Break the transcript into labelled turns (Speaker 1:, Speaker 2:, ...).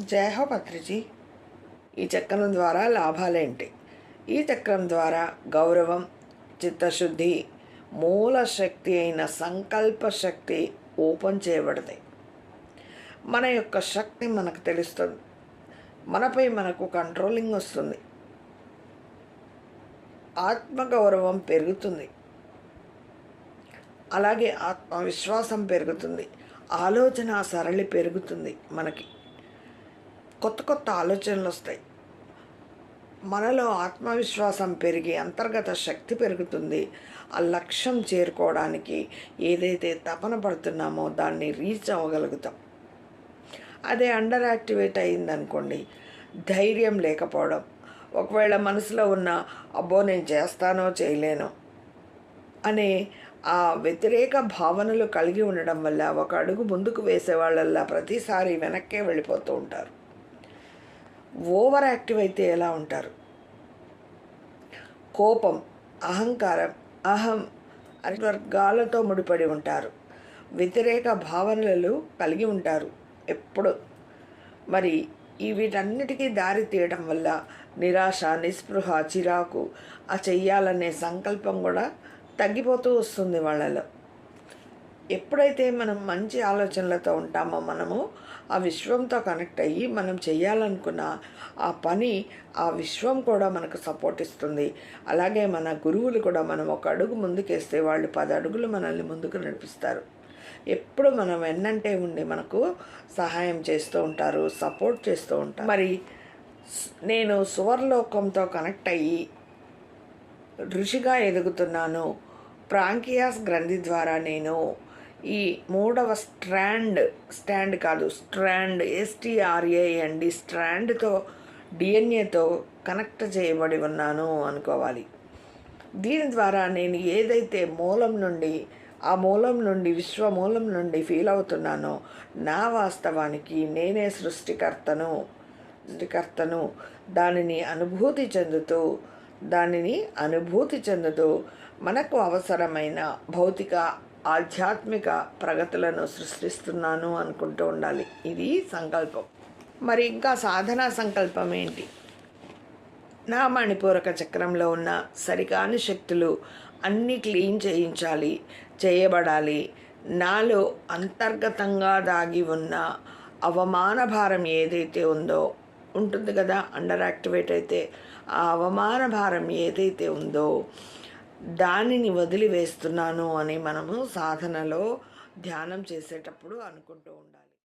Speaker 1: జయ హో పత్రిజీ. ఈ చక్రం ద్వారా లాభాలేంటి? ఈ చక్రం ద్వారా గౌరవం, చిత్తశుద్ధి, మూల శక్తి అయిన సంకల్ప శక్తి ఓపెన్ చేయబడతాయి. మన యొక్క శక్తి మనకు తెలుస్తుంది, మనపై మనకు కంట్రోలింగ్ వస్తుంది, ఆత్మగౌరవం పెరుగుతుంది, అలాగే ఆత్మవిశ్వాసం పెరుగుతుంది, ఆలోచన సరళి పెరుగుతుంది. మనకి కొత్త కొత్త ఆలోచనలు వస్తాయి. మనలో ఆత్మవిశ్వాసం పెరిగి అంతర్గత శక్తి పెరుగుతుంది. ఆ లక్ష్యం చేరుకోవడానికి ఏదైతే తపన పడుతున్నామో దాన్ని రీచ్ అవ్వగలుగుతాం. అదే అండర్ యాక్టివేట్ అయిందనుకోండి, ధైర్యం లేకపోవడం, ఒకవేళ మనసులో ఉన్న అబ్బో నేను చేస్తానో చేయలేనో అనే ఆ వ్యతిరేక భావనలు కలిగి ఉండడం వల్ల ఒక అడుగు ముందుకు వేసేవాళ్ళల్లా ప్రతిసారి వెనక్కే వెళ్ళిపోతూ ఉంటారు. ఓవర్ యాక్టివ్ అయితే ఎలా ఉంటారు? కోపం, అహంకారం, అహం అనే వర్గాలతో ముడిపడి ఉంటారు. వ్యతిరేక భావనలు కలిగి ఉంటారు ఎప్పుడు. మరి వీటన్నిటికీ దారి తీయడం వల్ల నిరాశ, నిస్పృహ, చిరాకు, ఆ చెయ్యాలనే సంకల్పం కూడా తగ్గిపోతూ వస్తుంది వాళ్ళలో. ఎప్పుడైతే మనం మంచి ఆలోచనలతో ఉంటామో మనము ఆ విశ్వంతో కనెక్ట్ అయ్యి మనం చేయాలనుకున్న ఆ పని ఆ విశ్వం కూడా మనకు సపోర్ట్ ఇస్తుంది. అలాగే మన గురువులు కూడా మనం ఒక అడుగు ముందుకేస్తే వాళ్ళు 10 అడుగులు మనల్ని ముందుకు నడిపిస్తారు. ఎప్పుడు మనం వెన్నంటే ఉండి మనకు సహాయం చేస్తూ ఉంటారు, సపోర్ట్ చేస్తూ ఉంటారు. మరి నేను సువర్లోకంతో కనెక్ట్ అయ్యి ఋషిగా ఎదుగుతున్నాను. ప్రాంకియాస్ గ్రంథి ద్వారా నేను ఈ 3వ స్ట్రాండ్ కాదు, STRAND స్ట్రాండ్తో డిఎన్ఏతో కనెక్ట్ చేయబడి ఉన్నాను అనుకోవాలి. దీని ద్వారా నేను ఏదైతే ఆ మూలం నుండి విశ్వమూలం నుండి ఫీల్ అవుతున్నానో నా వాస్తవానికి నేనే సృష్టికర్తను దానిని అనుభూతి చెందుతూ మనకు అవసరమైన భౌతిక, ఆధ్యాత్మిక ప్రగతులను సృష్టిస్తున్నాను అనుకుంటూ ఉండాలి. ఇది సంకల్పం. మరి ఇంకా సాధనా సంకల్పం ఏంటి? నా మణిపూరక చక్రంలో ఉన్న సరికాని శక్తులు అన్నీ క్లీన్ చేయబడాలి. నాలో అంతర్గతంగా దాగి ఉన్న అవమాన భారం ఏదైతే ఉంటుంది కదా, అండర్ యాక్టివేట్ అయితే ఆ అవమాన భారం ఏదైతే ఉందో దానిని వదిలివేస్తున్నాను అని మనము సాధనలో ధ్యానం చేసేటప్పుడు అనుకుంటూ ఉండాలి.